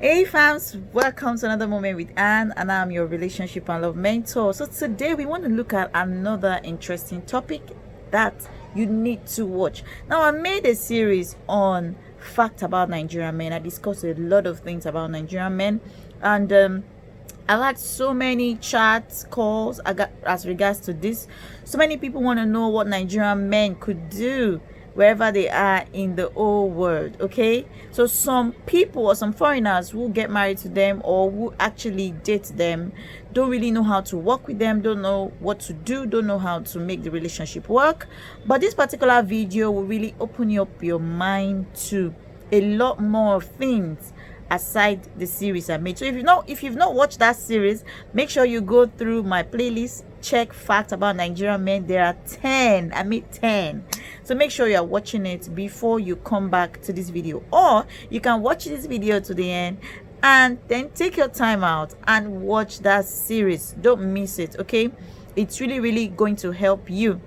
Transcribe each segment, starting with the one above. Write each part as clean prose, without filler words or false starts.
Hey fams, welcome to another moment with Anne, and I'm your relationship and love mentor. So today we want to look at another interesting topic that you need to watch. Now, I made a series on fact about Nigerian men. I discussed a lot of things about Nigerian men, and I've had so many chats, calls as regards to this. So many people want to know what Nigerian men could do wherever they are in the whole world. Okay, so some people or some foreigners who get married to them or who actually date them don't really know how to work with them, don't know what to do, don't know how to make the relationship work. But this particular video will really open up your mind to a lot more things aside the series I made. So if you've not watched that series, make sure you go through my playlist, check facts about Nigerian men. There are 10. I made 10. So make sure you're watching it before you come back to this video, or you can watch this video to the end and then take your time out and watch that series. Don't miss it. Okay, it's really going to help you.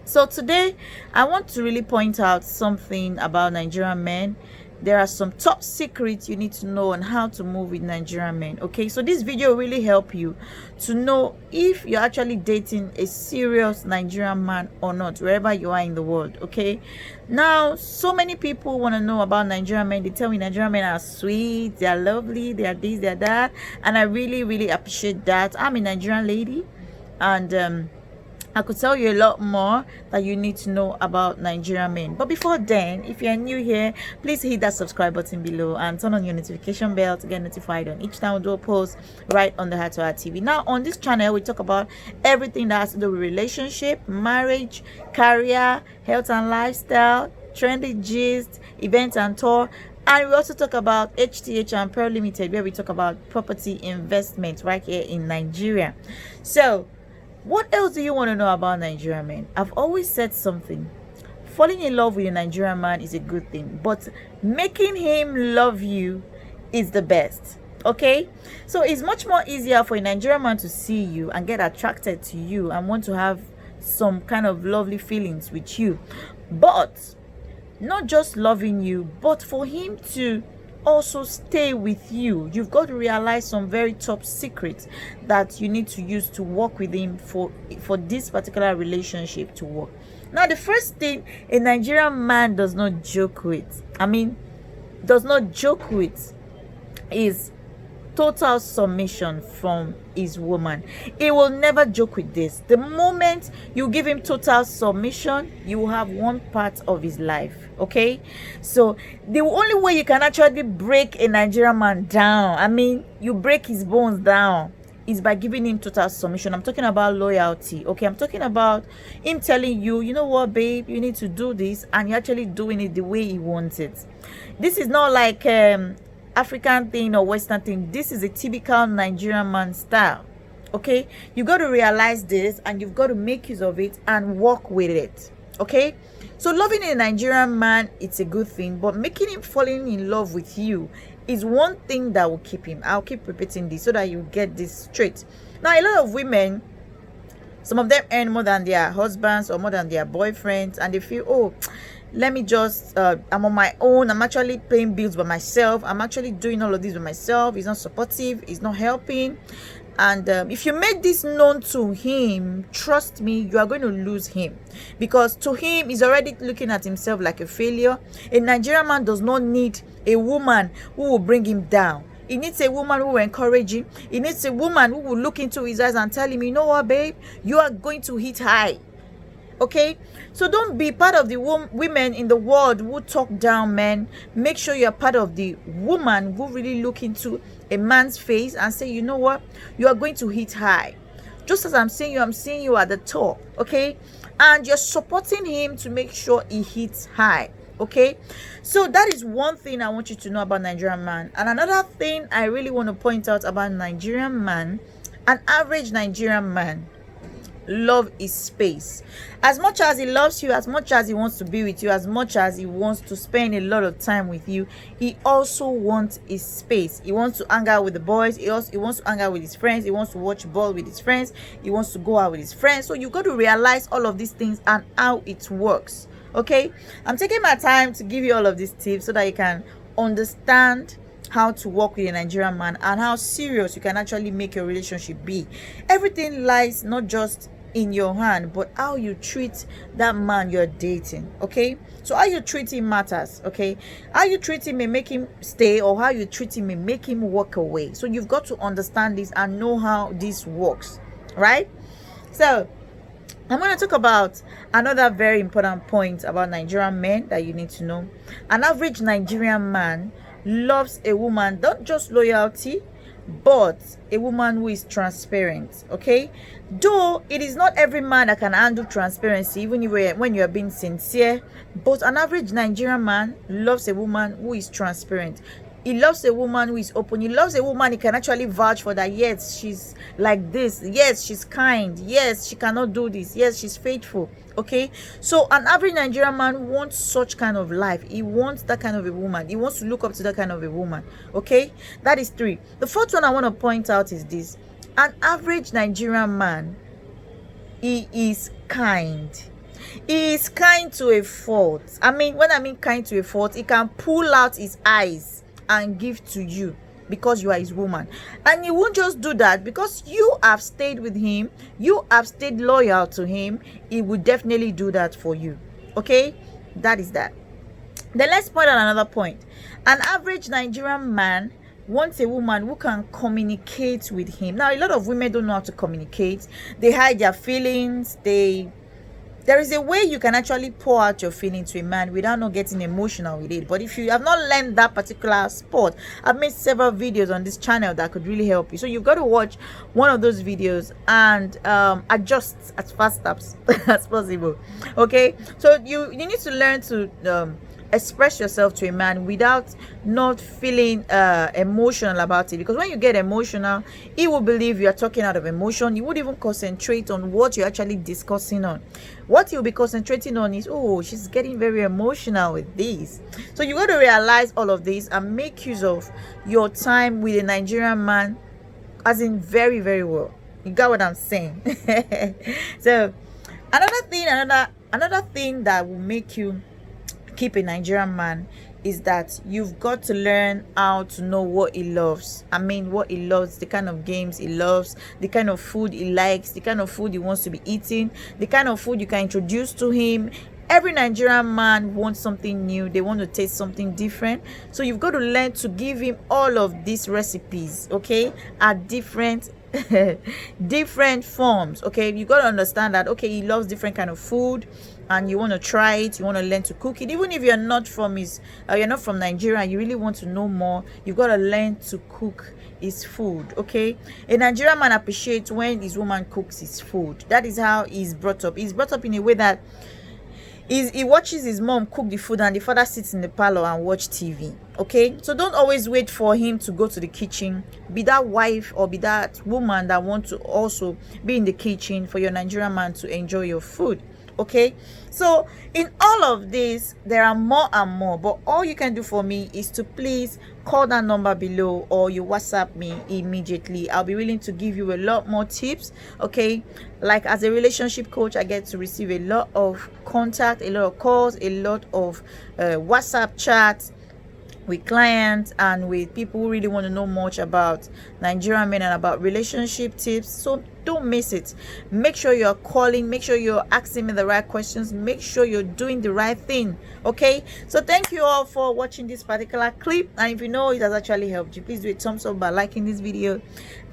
So today I want to really point out something about Nigerian men. There are some top secrets you need to know on how to move with Nigerian men. Okay, so this video will really help you to know if you're actually dating a serious Nigerian man or not, wherever you are in the world. Okay, now so many people want to know about Nigerian men. They tell me Nigerian men are sweet, they are lovely, they are this, they are that, and I really appreciate that. I'm a Nigerian lady, and I could tell you a lot more that you need to know about Nigerian men. But before then, if you're new here, please hit that subscribe button below and turn on your notification bell to get notified on each time we do a post right on the Heart to Heart TV. Now, on this channel, we talk about everything that has to do with relationship, marriage, career, health and lifestyle, trendy gist, events and tour. And we also talk about HTH and Pearl Limited, where we talk about property investment right here in Nigeria. So, what else do you want to know about Nigerian men? I've always said something. Falling in love with a Nigerian man is a good thing, but making him love you is the best. Okay? So it's much more easier for a Nigerian man to see you and get attracted to you and want to have some kind of lovely feelings with you. But not just loving you, but for him to also stay with you. You've got to realize some very top secrets that you need to use to work with him for this particular relationship to work. Now, the first thing a Nigerian man does not joke with, is total submission from his woman. He will never joke with this. The moment you give him total submission, you will have one part of his life. Okay, so the only way you can actually break a Nigerian man down, you break his bones down, is by giving him total submission. I'm talking about loyalty. Okay, I'm talking about him telling you, you know what, babe, you need to do this, and you're actually doing it the way he wants it. This is not like African thing or Western thing. This is a typical Nigerian man style. Okay, you got to realize this, and you've got to make use of it and work with it. Okay, so loving a Nigerian man, it's a good thing, but making him falling in love with you is one thing that will keep him. I'll keep repeating this so that you get this straight. Now, a lot of women, some of them earn more than their husbands or more than their boyfriends, and they feel, oh, let me just I'm on my own, I'm actually paying bills by myself, I'm actually doing all of this by myself. He's not supportive, he's not helping. And if you make this known to him, trust me, you are going to lose him, because to him, he's already looking at himself like a failure. A Nigerian man does not need a woman who will bring him down. He needs a woman who will encourage him. He needs a woman who will look into his eyes and tell him, you know what, babe, you are going to hit high. Okay, so don't be part of the women in the world who talk down men. Make sure you're part of the woman who really look into a man's face and say, you know what, you are going to hit high. Just as I'm seeing you at the top. Okay, and you're supporting him to make sure he hits high. Okay, so that is one thing I want you to know about Nigerian man. And another thing I really want to point out about Nigerian man, an average Nigerian man, love is space. As much as he loves you, as much as he wants to be with you, as much as he wants to spend a lot of time with you, he also wants his space. He wants to hang out with the boys. He wants to hang out with his friends. He wants to watch ball with his friends. He wants to go out with his friends. So you got to realize all of these things and how it works. Okay, I'm taking my time to give you all of these tips so that you can understand how to work with a Nigerian man and how serious you can actually make your relationship be. Everything lies not just in your hand, but how you treat that man you're dating. Okay, so how you treat him matters. Okay, how you treat him may make him stay, or how you treat him may make him walk away. So you've got to understand this and know how this works, right? So I'm going to talk about another very important point about Nigerian men that you need to know. An average Nigerian man loves a woman, not just loyalty, but a woman who is transparent. Okay, though it is not every man that can handle transparency, even when you are being sincere, but an average Nigerian man loves a woman who is transparent. He loves a woman who is open. He loves a woman he can actually vouch for, that yes, she's like this, yes, she's kind, yes, she cannot do this, yes, she's faithful. Okay, so an average Nigerian man wants such kind of life. He wants that kind of a woman. He wants to look up to that kind of a woman. Okay, that is 3. The fourth one I want to point out is this: an average Nigerian man, he is kind. He is kind to a fault. I mean, when I mean kind to a fault, he can pull out his eyes and give to you because you are his woman. And he won't just do that because you have stayed with him, you have stayed loyal to him. He will definitely do that for you. Okay, that is that. Then let's point out another point. An average Nigerian man wants a woman who can communicate with him. Now, a lot of women don't know how to communicate. They hide their feelings. There is a way you can actually pour out your feelings to a man without not getting emotional with it. But if you have not learned that particular sport, I've made several videos on this channel that could really help you. So you've got to watch one of those videos and adjust as fast as possible. Okay, so you need to learn to express yourself to a man without not feeling emotional about it, because when you get emotional, he will believe you are talking out of emotion. You would even concentrate on what you're actually discussing on. What you'll be concentrating on is, oh, she's getting very emotional with this. So you got to realize all of this and make use of your time with a Nigerian man, as in very, very well. You got what I'm saying? So another thing that will make you keep a Nigerian man is that you've got to learn how to know what he loves. I mean, what he loves, the kind of games he loves, the kind of food he likes, the kind of food he wants to be eating, the kind of food you can introduce to him. Every Nigerian man wants something new. They want to taste something different. So you've got to learn to give him all of these recipes, okay, at different forms. Okay, you got to understand that, okay, he loves different kind of food and you want to try it, you want to learn to cook it. Even if you're not from you're not from Nigeria, you really want to know more, you've got to learn to cook his food. Okay, a Nigerian man appreciates when his woman cooks his food. That is how he's brought up. He's brought up in a way that he watches his mom cook the food and the father sits in the parlor and watch TV. Okay, so don't always wait for him to go to the kitchen. Be that wife or be that woman that want to also be in the kitchen for your Nigerian man to enjoy your food. Okay, so in all of this there are more and more, but all you can do for me is to please call that number below or you WhatsApp me immediately. I'll be willing to give you a lot more tips. Okay, like as a relationship coach, I get to receive a lot of contact, a lot of calls, a lot of WhatsApp chats with clients and with people who really want to know much about Nigerian men and about relationship tips. So don't miss it. Make sure you're calling, make sure you're asking me the right questions, make sure you're doing the right thing. Okay, so thank you all for watching this particular clip, and if you know it has actually helped you, please do a thumbs up by liking this video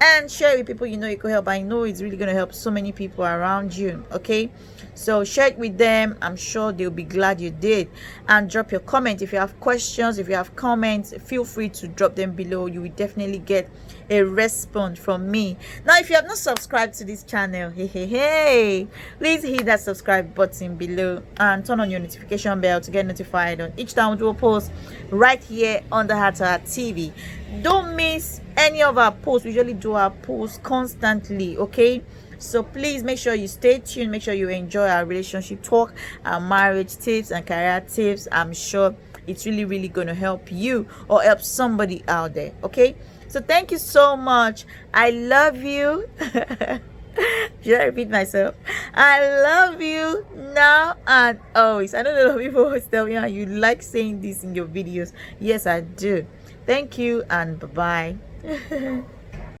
and share it with people you know it could help. I know it's really going to help so many people around you. Okay, so share it with them. I'm sure they'll be glad you did. And drop your comment if you have questions. If you have comments, feel free to drop them below. You will definitely get a response from me. Now, if you have not subscribed to this channel, hey, please hit that subscribe button below and turn on your notification bell to get notified on each time we do a post right here on the Heart TV. Don't miss any of our posts. We usually do our posts constantly. Okay, so please make sure you stay tuned. Make sure you enjoy our relationship talk, our marriage tips and career tips. I'm sure it's really going to help you or help somebody out there. Okay, so thank you so much. I love you. Should I repeat myself? I love you now and always. I know a lot of people always tell me how you like saying this in your videos. Yes, I do. Thank you and bye bye.